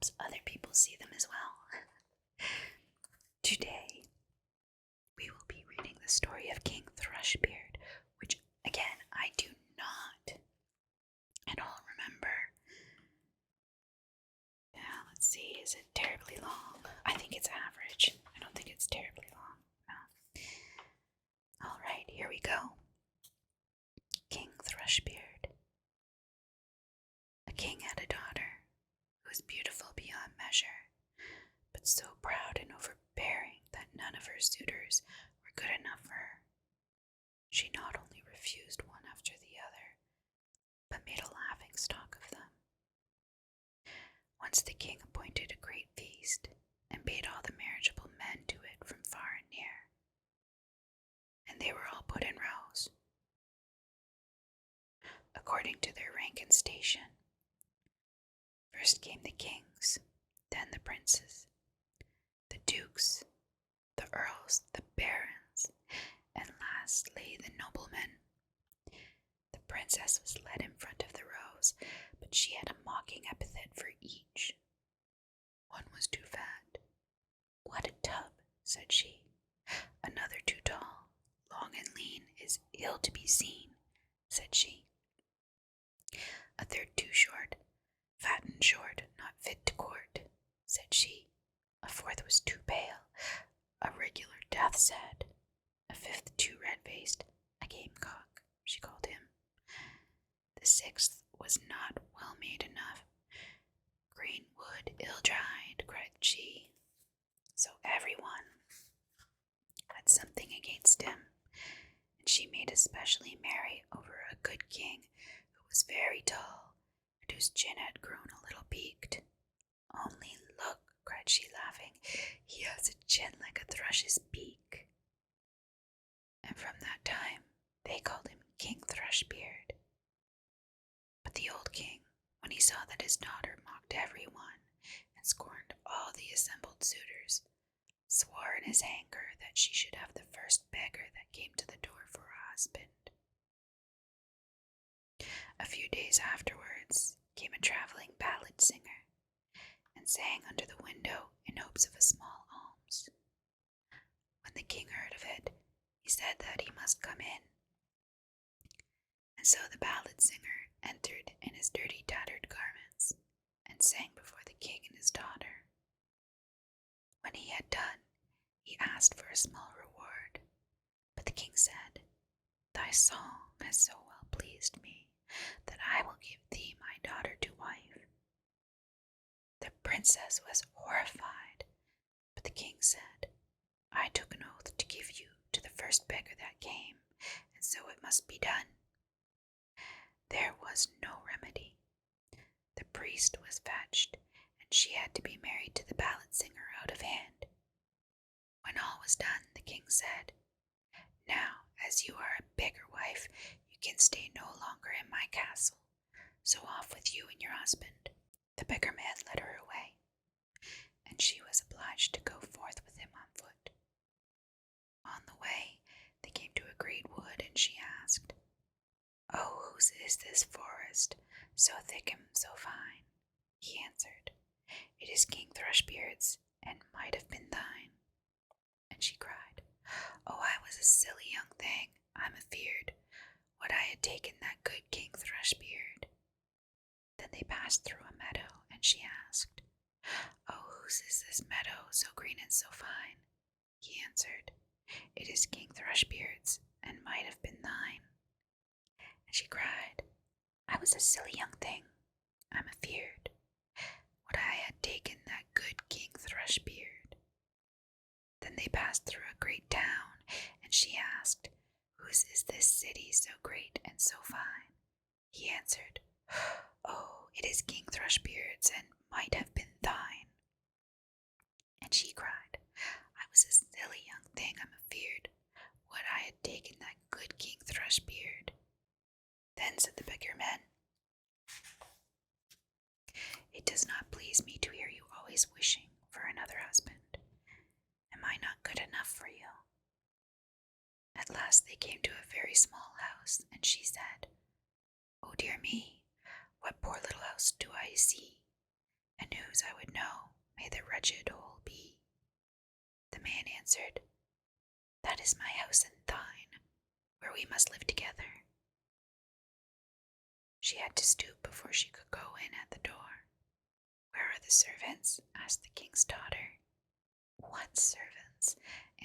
perhaps other people see them as well. Today, we will be reading the story of King Thrushbeard, which, again, I do not at all remember. Now, let's see, is it terribly long? I think it's average. I don't think it's terribly long. No. Alright, here we go. King Thrushbeard. A king had a daughter who was beautiful beyond measure, but so proud and overbearing that none of her suitors were good enough for her. She not only refused one after the other, but made a laughing stock of them. Once the king appointed a great feast and bade all the marriageable men to it from far and near, and they were all put in rows, according to their rank and station. First came the kings, then the princes, the dukes, the earls, the barons, and lastly the noblemen. The princess was led in front of the rows, but she had a mocking epithet for each. One was too fat. "What a tub," said she. "Another too tall, long and lean, is ill to be seen," said she. A third too short, fat and short, not fit to court, said she. A fourth was too pale, a regular death's head. A fifth too red-faced, a gamecock, she called him. The sixth was not well made enough. "Green wood, ill-dried," cried she. So everyone had something against him, and she made especially merry over a good king who was very tall, and whose chin had grown a little peaked. "Only look," cried she, laughing, "he has a chin like a thrush's beak." And from that time they called him King Thrushbeard. But the old king, when he saw that his daughter mocked everyone and scorned all the assembled suitors, swore in his anger that she should have the first beggar that came to the door for a husband. A few days afterwards came a traveling ballad singer, and sang under the window in hopes of a small alms. When the king heard of it, he said that he must come in. And so the ballad singer entered in his dirty, tattered garments, and sang before the king and his daughter. When he had done, he asked for a small reward, but the king said, "Thy song has so well pleased me that I will give thee my daughter to wife." The princess was horrified, but the king said, "I took an oath to give you to the first beggar that came, and so it must be done." There was no remedy. The priest was fetched, and she had to be married to the ballad singer out of hand. When all was done, the king said, "Now, as you are a beggar wife, you can stay no longer in my castle, so off with you and your husband." The beggar man led her away, and she was obliged to go forth with him on foot. On the way, they came to a great wood, and she asked, "Oh, whose is this forest, so thick and so fine?" He answered, "It is King Thrushbeard's, and might have been thine." And she cried, "Oh, I was a silly young thing, I'm afeard. Would I had taken that good King Thrushbeard." Then they passed through a meadow, and she asked, "Oh, whose is this meadow, so green and so fine?" He answered, "It is King Thrushbeard's, and might have been thine." And she cried, "I was a silly young thing, I'm afeard. Would I had taken that good King Thrushbeard." Then they passed through a great town, and she asked, "Whose is this city, so great and so fine?" He answered, "Oh, it is King Thrushbeard's, and might have been thine." And she cried, "I was a silly young thing, I'm afeard. Would I had taken that good King Thrushbeard." Then said the beggar man, "It does not please me to hear you always wishing for another husband. Am I not good enough for you?" At last they came to a very small house, and she said, "Oh dear me, what poor little house do I see? And who news I would know, may the wretched hole be. The man answered, That is my house and thine, where we must live together. She had to stoop before she could go in at the door. Where are the servants? Asked the king's daughter. What servants?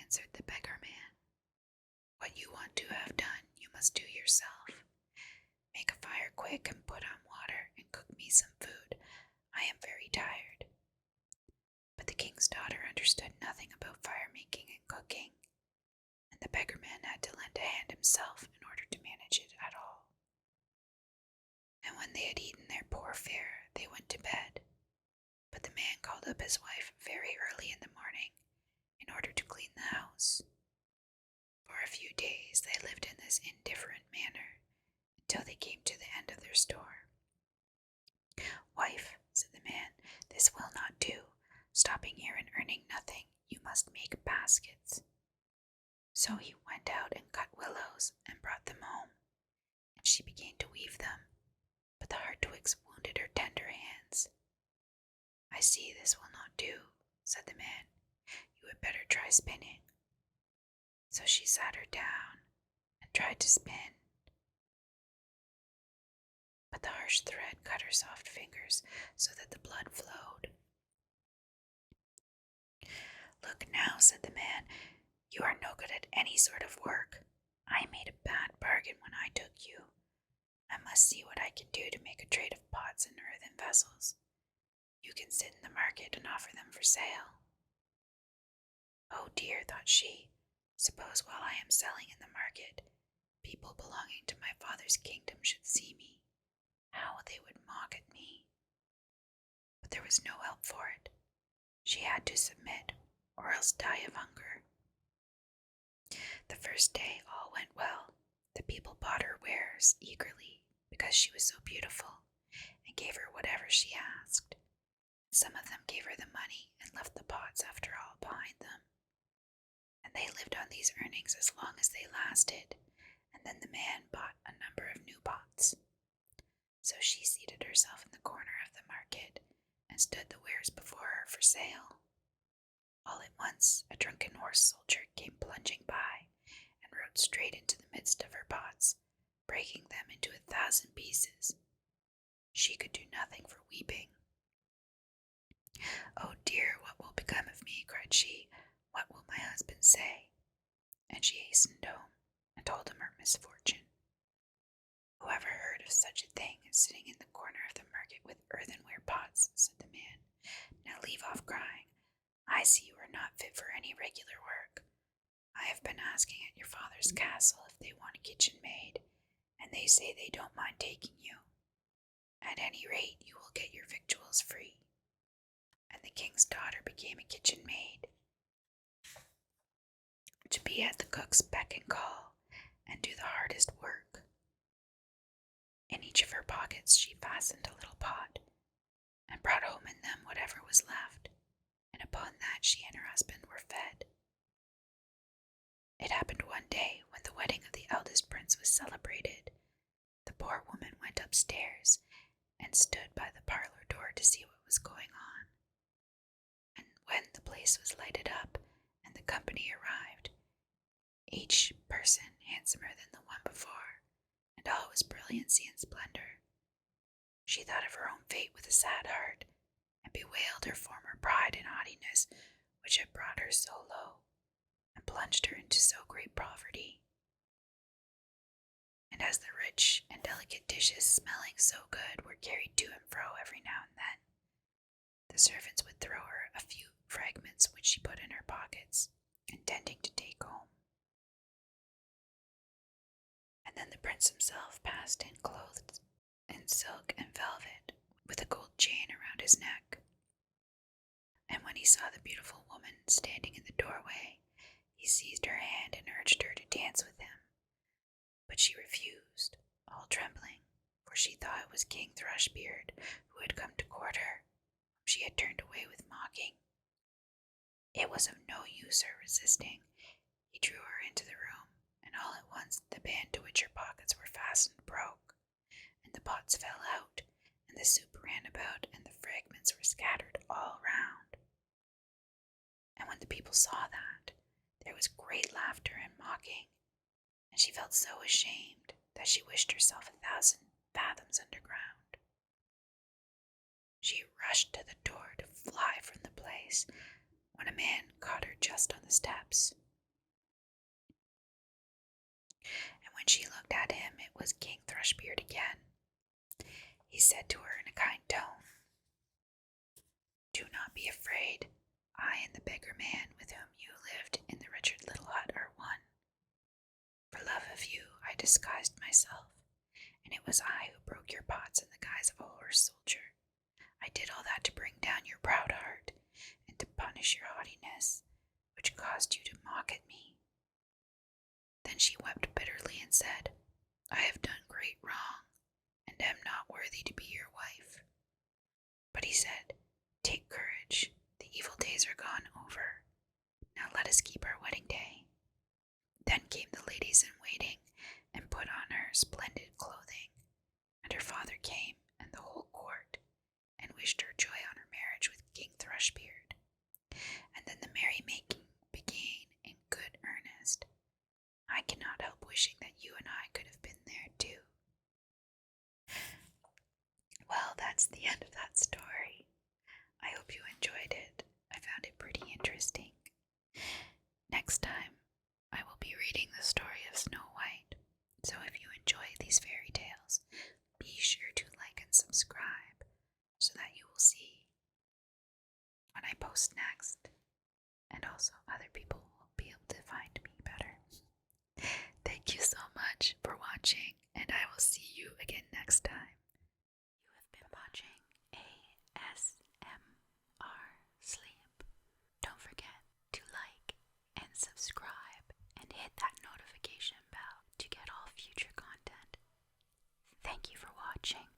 Answered the beggar man. What you want to have done, you must do yourself. Make a fire quick and put on water and cook me some food. I am very tired. But the king's daughter understood nothing about fire making and cooking, and the beggar man had to lend a hand himself in order to manage it at all. And when they had eaten their poor fare, they went to bed. But the man called up his wife very early in the morning in order to clean the house. For a few days they lived in this indifferent manner until they came to the end of their store. Wife, said the man, this will not do. Stopping here and earning nothing, you must make baskets. So he went out and cut willows and brought them home, and she began to weave them, but the hard twigs wounded her tender hands. I see this will not do, said the man. You had better try spinning. So she sat her down and tried to spin, but the harsh thread cut her soft fingers so that the blood flowed. Look now, said the man, you are no good at any sort of work. I made a bad bargain when I took you. I must see what I can do to make a trade of pots and earthen vessels. You can sit in the market and offer them for sale. Oh dear, thought she, suppose while I am selling in the market, people belonging to my father's kingdom should see me. How they would mock at me. But there was no help for it. She had to submit, or else die of hunger. The first day all went well. The people bought her wares eagerly because she was so beautiful, and gave her whatever she asked. Some of them gave her the money and left the pots after all behind them. And they lived on these earnings as long as they lasted, and then the man bought a number of new pots. So she seated herself in the corner of the market and stood the wares before her for sale. All at once a drunken horse soldier came plunging by and rode straight into the midst of her pots, breaking them into 1,000 pieces. She could do nothing for weeping. Oh dear, what will become of me? Cried she. What will my husband say? And she hastened home and told him her misfortune. Whoever heard of such a thing as sitting in the corner of the market with earthenware pots, said the man. Now leave off crying. I see you are not fit for any regular work. I have been asking at your father's castle if they want a kitchen maid, and they say they don't mind taking you. At any rate, you will get your victuals free. And the king's daughter became a kitchen maid, to be at the cook's beck and call, and do the hardest work. In each of her pockets she fastened a little pot, and brought home in them whatever was left, and upon that she and her husband were fed. It happened one day when the wedding of the eldest prince was celebrated. The poor woman went upstairs and stood by the parlor door to see what was going on. And when the place was lighted up and the company arrived, each person handsomer than the one before, and all was brilliancy and splendor, she thought of her own fate with a sad heart, and bewailed her former pride and haughtiness, which had brought her so low, and plunged her into so great poverty. And as the rich and delicate dishes, smelling so good, were carried to and fro every now and then, the servants would throw her a few fragments which she put in her pockets, intending to take home. And then the prince himself passed in clothed in silk and velvet, with a gold chain around his neck. And when he saw the beautiful woman standing in the doorway, he seized her hand and urged her to dance with him. But she refused, all trembling, for she thought it was King Thrushbeard who had come to court her, whom she had turned away with mocking. It was of no use her resisting. He drew her into the room, and all at once the band to which her pockets were fastened broke, and the pots fell out, and the soup ran about, and the fragments were scattered people saw that, there was great laughter and mocking, and she felt so ashamed that she wished herself 1,000 fathoms underground. She rushed to the door to fly from the place when a man caught her just on the steps. And when she looked at him, it was King Thrushbeard again. He said to her in a kind tone, "Do not be afraid. I and the beggar man with whom you lived in the wretched little hut are one. For love of you, I disguised myself, and it was I who broke your pots in the guise of a horse soldier. I did all that to bring down your proud heart, and to punish your haughtiness, which caused you to mock at me." Then she wept bitterly and said, "I have done great wrong, and am not worthy to be your wife." But he said, "Take courage, the evil days are gone over. Now let us keep our wedding day." Then came the ladies in waiting, and put on her splendid clothing, and her father came, and the whole court, and wished her joy on her marriage with King Thrushbeard. And then the merrymaking began in good earnest. I cannot help wishing that you and I could have been there too. Well, that's the end of that story. I hope you enjoyed it. I found it pretty interesting. Next time, I will be reading the story of Snow White. So if you enjoy these fairy tales, be sure to like and subscribe so that you will see when I post next. And also other people will be able to find me better. Thank you so much for watching, and I will see you again next time. You have been watching ASMR Sleep. Don't forget to like and subscribe and hit that notification bell to get all future content. Thank you for watching.